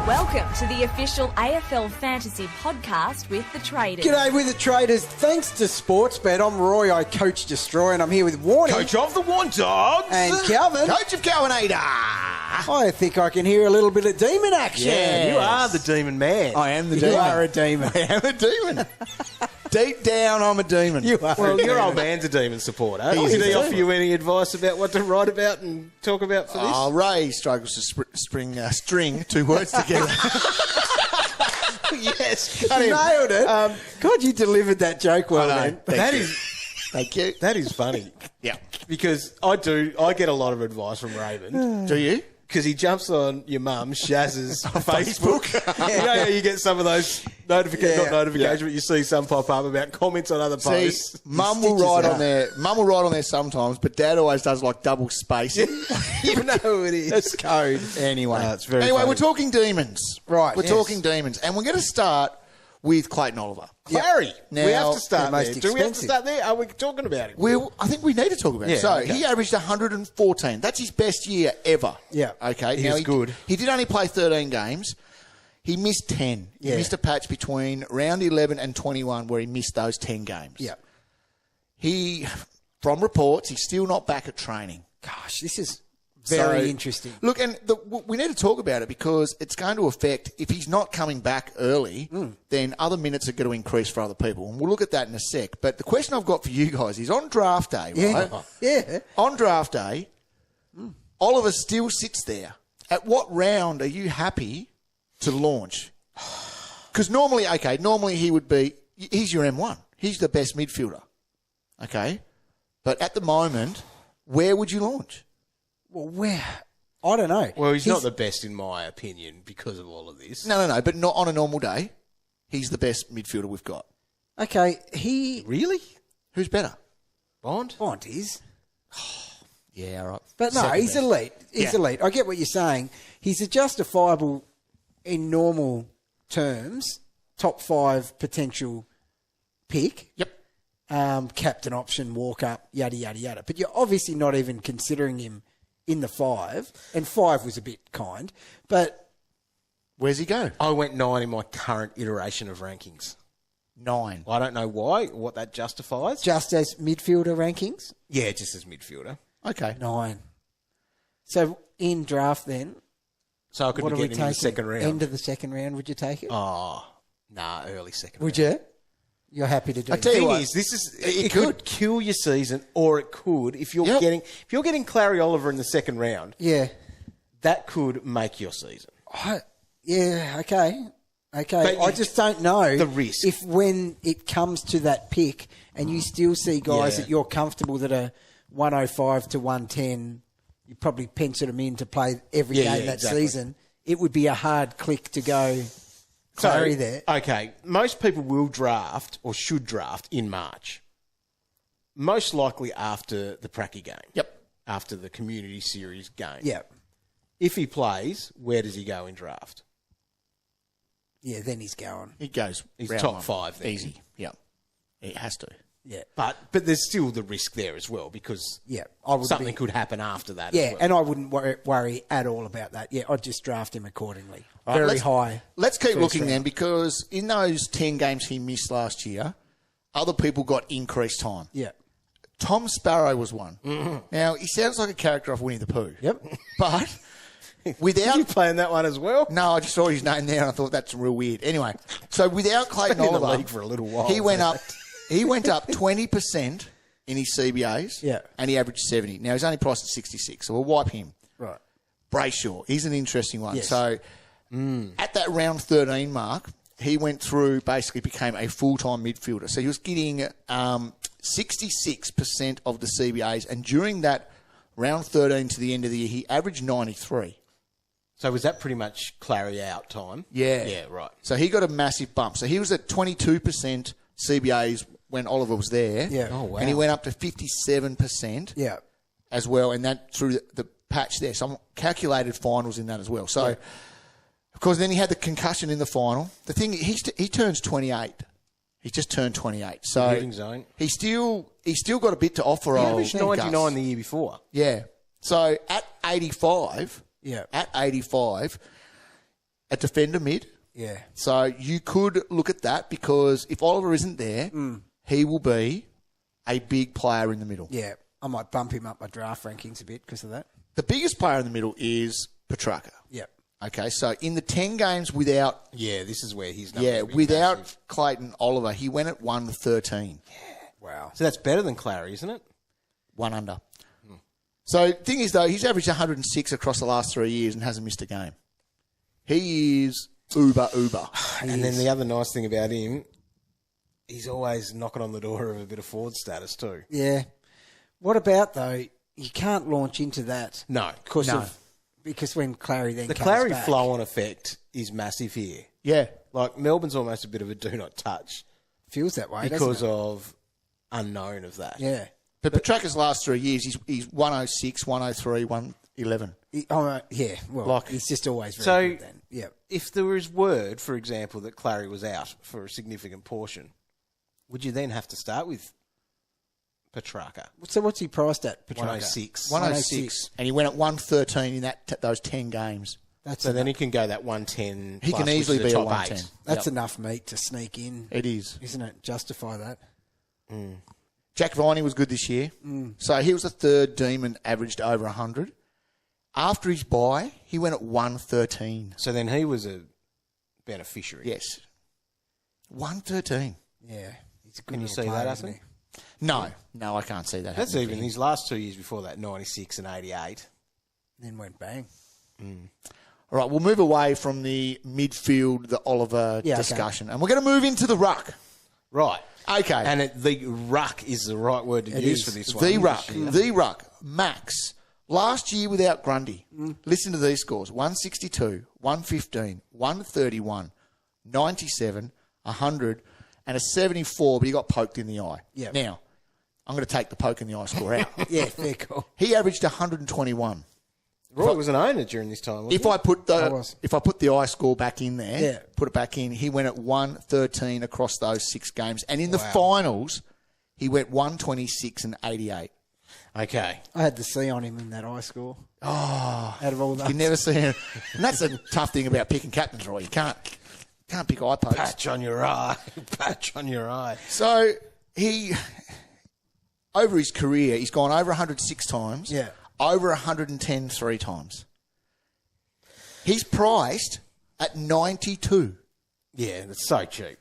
Welcome to the official AFL Fantasy podcast with the Traders. G'day with the Traders. Thanks to Sportsbet, I'm Roy, I coach Destroy, and I'm here with Warnie. Coach of the War Dogs. And Calvin. Coach of Calvinator. I think I can hear a little bit of demon action. Yeah, you are the demon man. I am the demon. You are a demon. I am a demon. Deep down, I'm a demon. You are. Well, your old man's a demon supporter. Did he offer you any advice about what to write about and talk about for this? Oh, Ray struggles to string two words together. Yes. Nailed it. God, you delivered that joke well, man. Thank you. That is funny. Yeah. Because I get a lot of advice from Raymond. Do you? Because he jumps on your mum, Shaz's Facebook. You know how you get some of those notifications, but you see some pop up about comments on other posts. See, Mum will write on there. Mum will write on there sometimes, but Dad always does like double spacing. You know who it is. It's code. Anyway, it's very anyway, funny. we're talking demons. Right, We're talking demons. And we're going to start with Clayton Oliver. Clary. Now, we have to start most there. Do we have to expensive. start there? Are we talking about it? I think we need to talk about it. Yeah, So okay. he averaged 114. That's his best year ever. Yeah. Okay. He was good. He did only play 13 games. He missed 10. Yeah. He missed a patch between round 11 and 21 where he missed those 10 games. Yeah. From reports, he's still not back at training. Gosh, this is very So, interesting. Look, and we need to talk about it because it's going to affect, if he's not coming back early, then other minutes are going to increase for other people. And we'll look at that in a sec. But the question I've got for you guys is on draft day, right? Yeah. On draft day, Oliver still sits there. At what round are you happy to launch? Because normally he would be, he's your M1. He's the best midfielder. Okay? But at the moment, where would you launch? Well, where? I don't know. Well, he's not the best in my opinion because of all of this. No, but not on a normal day. He's the best midfielder we've got. Okay, Really? Who's better? Bond? Bond is. Yeah, all right. But no, Second he's best. elite. He's elite. I get what you're saying. He's a justifiable, in normal terms, top 5 potential pick. Yep. Captain option, walk up, yada, yada, yada. But you're obviously not even considering him in the 5. And 5 was a bit kind. But Where's he go? I went 9 in my current iteration of rankings. 9. I don't know why, what that justifies. just as midfielder rankings, Yeah, just as midfielder. Okay. 9. So in draft then, So I could what be are we getting in the taking? second round. End of the second round, would you take it? Oh, nah, early second Would round. you? You're happy to do I that? tell you The thing what, is, it it could kill your season, or it could if you're Yep. getting Clary Oliver in the second round. Yeah. That could make your season. Yeah, okay. But I just don't know the risk. if when it comes to that pick and you still see guys Yeah. that you're comfortable that are 105 to 110, you probably pencil them in to play every game that exactly. season. It would be a hard click to go Clary there. Okay, most people will draft or should draft in March. Most likely after the Petracca game. Yep. After the Community Series game. Yeah. If he plays, where does he go in draft? Yeah, then he's going. He goes. He's round top 1. 5 then. Easy. Yeah. It has to. Yeah. But there's still the risk there as well because Yeah. I would something could happen after that Yeah, as well. and I wouldn't worry at all about that. Yeah, I'd just draft him accordingly. All right, Very let's- high. Let's keep first looking round. then, because in those 10 games he missed last year, other people got increased time. Yeah. Tom Sparrow was one. Now, he sounds like a character off Winnie the Pooh. Yep. But you without... playing that one as well? No, I just saw his name there and I thought that's real weird. Anyway, so without Clayton been in the Oliver, league for a little while, he went up 20% in his CBAs, Yeah. and he averaged 70. Now, he's only priced at 66, so we'll wipe him. Right. Brayshaw, he's an interesting one. Yes. So at that round 13 mark, he went through, basically became a full-time midfielder. So he was getting 66% of the CBAs, and during that round 13 to the end of the year, he averaged 93. So was that pretty much Clary out time? Yeah. Yeah, right. So he got a massive bump. So he was at 22% CBAs when Oliver was there. Yeah. Oh, wow. And he went up to 57% Yeah. as well, and that through the patch there. Some calculated finals in that as well. So, of course, then he had the concussion in the final. The thing, he turns 28. He just turned 28. So Moving zone. he's still got a bit to offer. He old averaged Gus. 99 the year before. Yeah. So at 85, Yeah. at 85, a defender mid. Yeah. So you could look at that because if Oliver isn't there, he will be a big player in the middle. Yeah. I might bump him up my draft rankings a bit because of that. The biggest player in the middle is Petracca. Yep. Okay, so in the 10 games without... Yeah, this is where he's numbers without massive. Clayton Oliver, he went at 113. Wow. So that's better than Clary, isn't it? One under. So thing is, though, he's averaged 106 across the last 3 years and hasn't missed a game. He is uber. And then the other nice thing about him, he's always knocking on the door of a bit of forward status too. Yeah. What about, though, you can't launch into that. No. Because when Clary then The comes Clary back, flow-on effect is massive here. Yeah. Like, Melbourne's almost a bit of a do-not-touch feels that way, because doesn't it? of unknown of that. Yeah. But Petracca's last 3 years, he's 106, 103, 111. Yeah. Well, Like- he's just always very So- good then. Yeah. If there was word, for example, that Clary was out for a significant portion, would you then have to start with Petracca? So what's he priced at, Petracca? 106. 106. And he went at 113 in those 10 games. That's So then he can go that 110. He plus, can easily which is be the a top 110. 8. That's Yep. enough meat to sneak in, It is. isn't it? Justify that. Jack Viney was good this year. So he was the third demon, averaged over 100. After his bye, he went at 113. So then he was a beneficiary. Yes. 113. Yeah. He's a good Can you little see player, that isn't happening? No, I can't see that That's happening. even his last 2 years before that, 96 and 88. he? Then went bang. All right, we'll move away from the midfield, the Oliver Yeah, okay. discussion, and we're going to move into the ruck. Right. Okay. And the ruck is the right word to use is. for this one. The ruck. Max. Last year without Grundy. Listen to these scores. 162, 115, 131, 97, 100, and a 74, but he got poked in the eye. Yep. Now, I'm going to take the poke in the eye score out. Yeah, fair call. He averaged 121. Roy was an owner during this time, wasn't If I put was. the eye score back in there, Yeah. put it back in, he went at 113 across those 6 games. And in the finals, he went 126 and 88. he? Okay. I had the C on him in that eye score. Oh. Out of all those. You never see him. And that's the tough thing about picking captains, Roy. You can't pick eye pokes. Patch on your eye. Patch on your eye. So he, over his career, he's gone over 106 times. Yeah. Over 110 3 times. He's priced at 92. Yeah, that's so cheap.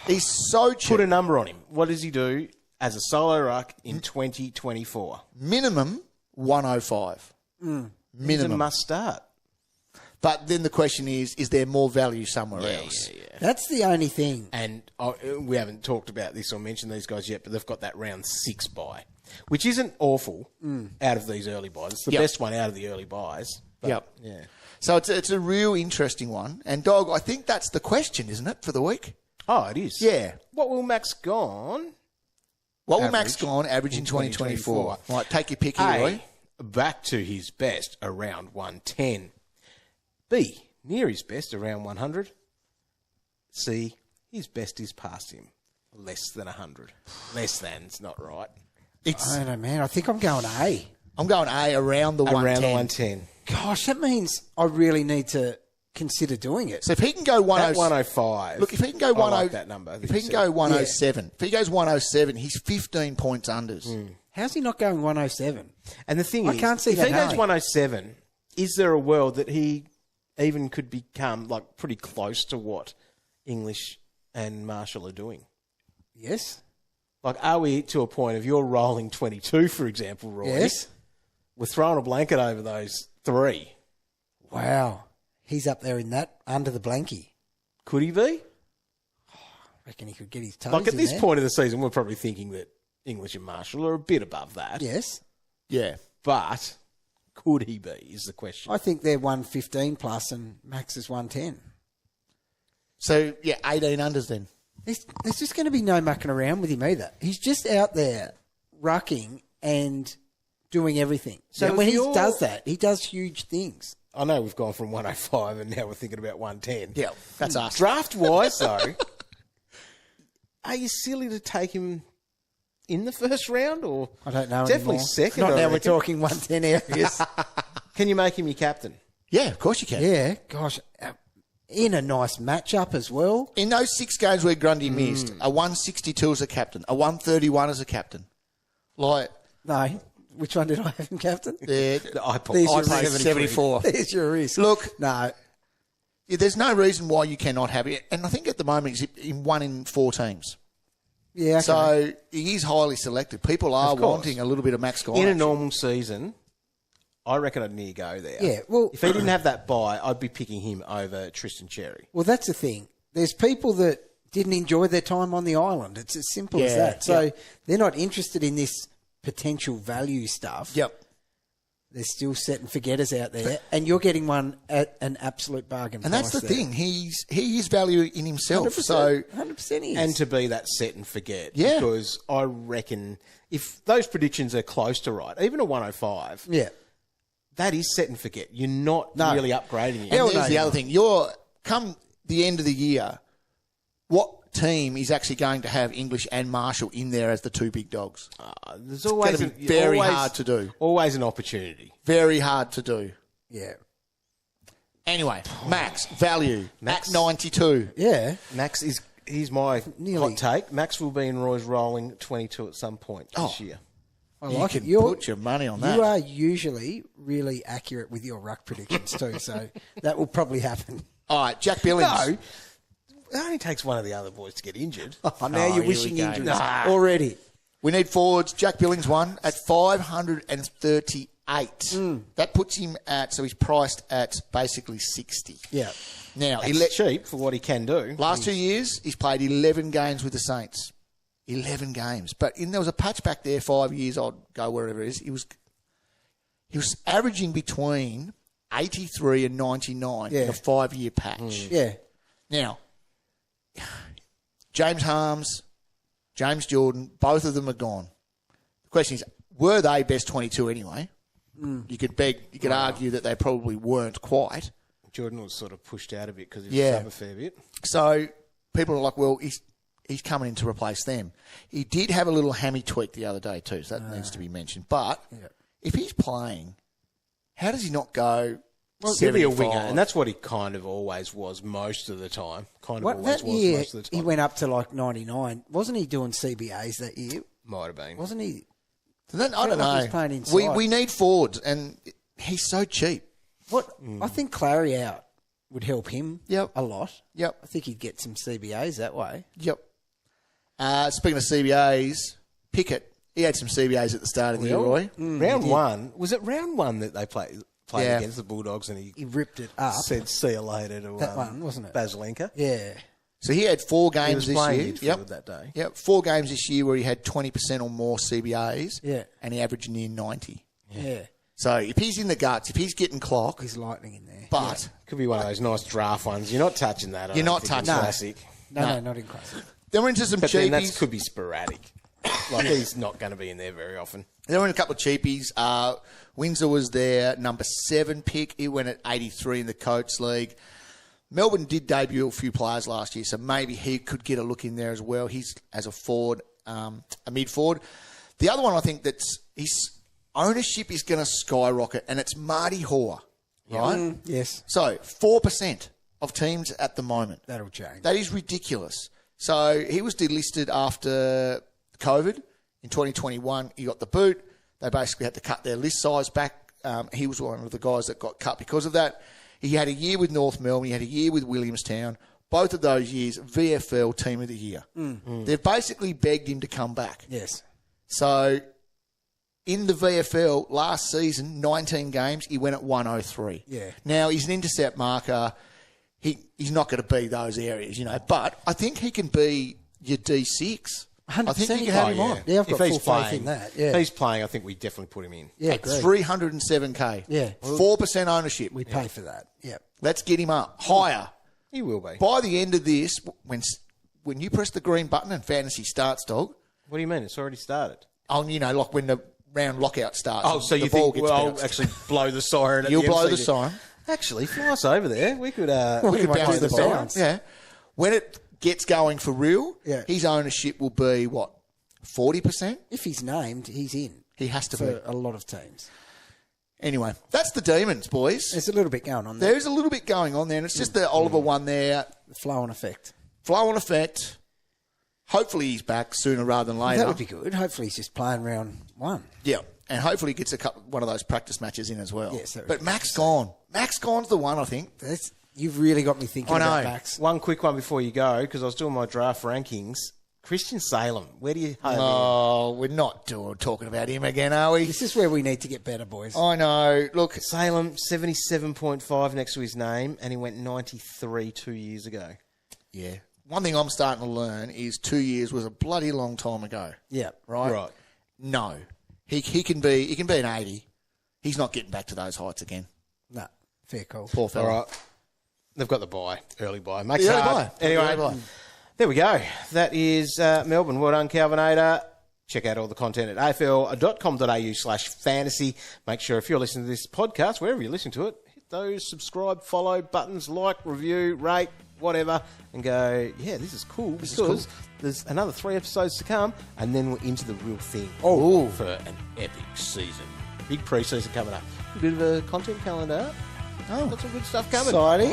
He's so cheap. Put a number on him. What does he do as a solo ruck in 2024? Minimum 105. He's a Minimum. must start. But then the question is there more value somewhere else? Yeah. That's the only thing. And we haven't talked about this or mentioned these guys yet, but they've got that round 6 bye, which isn't awful out of these early buys. It's the Yep. best one out of the early buys. But, Yep. Yeah. So it's a real interesting one. And, Dog, I think that's the question, isn't it, for the week? Oh, it is. Yeah. What will Max Gawn What will Average Max Gawn average in 2024? Right, take your pick here, A, Roy. back to his best around 110. B, near his best around 100. C, his best is past him. Less than 100. Less than, it's not right. I don't know, man. I think I'm going A. I'm going A around the 110. Around the 110. Gosh, that means I really need to consider doing it. So if he can go That 107, 105. look, if he can go I 10, like that number. if he can go 107, if he goes 107, he's 15 points unders. How's he not going 107? And the thing I is, can't see if that he goes happening. 107, is there a world that he even could become like pretty close to what English and Marshall are doing? Yes. Like, are we to a point of you're rolling 22, for example, Roy? Yes. We're throwing a blanket over those 3. Wow. He's up there in that, under the blankie. Could he be? Reckon he could get his toes Like, at in this there. point of the season, we're probably thinking that English and Marshall are a bit above that. Yes. Yeah. But could he be, is the question. I think they're 115 plus and Max is 110. So, yeah, 18 unders then. There's just going to be no mucking around with him either. He's just out there rucking and doing everything. So So when if he you're- does that, he does huge things. I know we've gone from 105 and now we're thinking about 110. Yeah, that's us. Draft-wise, though, are you silly to take him in the first round? Or I don't know Definitely anymore. second, Not I now we're reckon. talking 110 areas. Can you make him your captain? Yeah, of course you can. Yeah, gosh. in a nice matchup as well. In those 6 games where Grundy missed, a 162 as a captain, a 131 as a captain. Like, No, which one did I have him captain? yeah, I There's your paid risk. 74. There's your risk. Look, No. yeah, there's no reason why you cannot have it. And I think at the moment he's in 1 in 4 teams. Yeah, okay. So he is highly selected. People are Of course. wanting a little bit of Max Gawn. In a action. normal season, I reckon I'd near go there. Yeah, well- if he didn't have that bye, I'd be picking him over Tristan Cherry. Well, that's the thing. There's people that didn't enjoy their time on the island. It's as simple as Yeah, that. So yeah. they're not interested in this potential value stuff. Yep. There's still set and forgetters out there, and you're getting one at an absolute bargain And price that's the there. thing. He is value in himself. 100%, So 100% he is. And to be that set and forget. Yeah. Because I reckon if those predictions are close to right, even a 105, yeah. that is set and forget. You're not No. really upgrading it. and well, there's no, the you're other not. thing. Come the end of the year, what team is actually going to have English and Marshall in there as the 2 big dogs? There's always gonna be very hard to do. Always an opportunity. Very hard to do. Yeah. Anyway, Max, value, Max. at 92. Yeah. Max here's my Nearly. hot take. Max will be in Roy's rolling 22 at some point this year. I You like can it. put your money on that. You are usually really accurate with your ruck predictions too, so that will probably happen. All right, Jack Billings. No, it only takes one of the other boys to get injured. Oh, now you're here wishing we go. injuries Nah. already. We need forwards. Jack Billings won at 538. That puts him so he's priced at basically 60. Yeah. Now, It's cheap for what he can do. last 2 years, he's played 11 games with the Saints. 11 games. But there was a patch back there 5 years, I'd go wherever it is. He was averaging between 83 and 99 in Yeah. a 5-year patch. Yeah. Now, James Harms, James Jordan, both of them are gone. The question is, were they best 22 anyway? You could argue that they probably weren't quite. Jordan was sort of pushed out a bit because he was Yeah. sub a fair bit. So people are like, well, he's coming in to replace them. He did have a little hammy tweak the other day too, so that needs to be mentioned. But if he's playing, how does he not go? Well, he'll be a 75? winger, and that's what he kind of always was most of the time. What, Always that was year, most of the time. he went up to like 99. Wasn't he doing CBAs that year? Might have been. Wasn't he? So then, I don't like he's know. playing inside. We need forwards, and he's so cheap. What? I think Clary out would help him Yep. a lot. Yep. I think he'd get some CBAs that way. Yep. Speaking of CBAs, Pickett, he had some CBAs at the start of the year, Roy. Round one. Was it round one that they played Yeah. against the Bulldogs and He he ripped it up. said, see you later to That one, wasn't it? Basilenka? Yeah. So he had 4 He games was this playing year. midfield that day. Yep, 4 games this year where he had 20% or more CBAs. Yeah. And he averaged near 90. Yeah. So if he's in the guts, if he's getting clock, He's lightning in there. but Could be one of those nice draft ones. You're not touching that. I You're don't not think, touching in that. Classic. No, not in classic. then we're into some But then that cheapies. could be sporadic. Like he's not going to be in there very often. Then we're in a couple of cheapies. Windsor was their number 7 pick. He went at 83 in the Coates League. Melbourne did debut a few players last year, so maybe he could get a look in there as well. He's as a forward, a mid forward. The other one I think that's his ownership is going to skyrocket, and it's Marty Hore, right? Yes. So 4% of teams at the moment. That'll change. That is ridiculous. So he was delisted after COVID in 2021. He got the boot. They basically had to cut their list size back. He was one of the guys that got cut because of that. He had a year with North Melbourne. He had a year with Williamstown. Both of those years, VFL Team of the Year. They've basically begged him to come back. Yes. So in the VFL last season, 19 games, he went at 103. Yeah. Now, he's an intercept marker. He's not going to be those areas, but I think he can be your D6. I think you can have him on. Yeah, I've got If he's full faith playing, in that. Yeah. If he's playing, I think we definitely put him in. Yeah, At great. 307K. Yeah. 4% ownership. We pay for that. Yeah. Let's get him up. Higher. He will be. By the end of this, when you press the green button and fantasy starts, dog, What do you mean? It's already started. like when the round lockout starts. Oh, so the you ball think gets I'll bounced. actually blow the siren? At You'll the blow MC? the siren. Actually, fly us over there. We could. We could might bounce do the the siren. bounce. Yeah. When it gets going for real, Yeah. his ownership will be, 40%? If he's named, he's in He has to for be. a lot of teams. Anyway, that's the Demons, boys. There's a little bit going on there. There's a little bit going on there, and it's just the Oliver one there. The flow-on effect. Flow-on effect. Hopefully he's back sooner rather than later. That would be good. Hopefully he's just playing round 1. Yeah, and hopefully he gets one of those practice matches in as well. Yes, but Max Gawn. Max Gawn's the one, I think. You've really got me thinking about Max. One quick one before you go, because I was doing my draft rankings. Christian Salem, where do you home Oh, we're not talking about him again, are we? This is where we need to get better, boys. I know. Look, Salem, 77.5 next to his name, and he went 93 2 years ago. yeah. One thing I'm starting to learn is 2 years was a bloody long time ago. Yeah. Right? No. He can be an 80. He's not getting back to those heights again. No. Fair call. Poor fella. All right. They've got the bye, early bye. Makes The it early hard. bye. Anyway, The early bye. there we go. That is Melbourne. Well done, Calvinator. Check out all the content at afl.com.au/fantasy. Make sure if you're listening to this podcast, wherever you listen to it, hit those subscribe, follow buttons, like, review, rate, whatever, and go, yeah, this is cool because there's another 3 episodes to come, and then we're into the real thing. Oh. For an epic season. Big pre-season coming up. A bit of a content calendar. Oh. Got some good stuff coming. Exciting.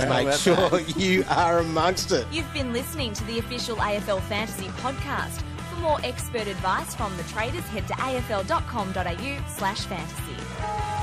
Make sure you are amongst it. You've been listening to the official AFL Fantasy podcast. For more expert advice from the traders, head to afl.com.au/fantasy.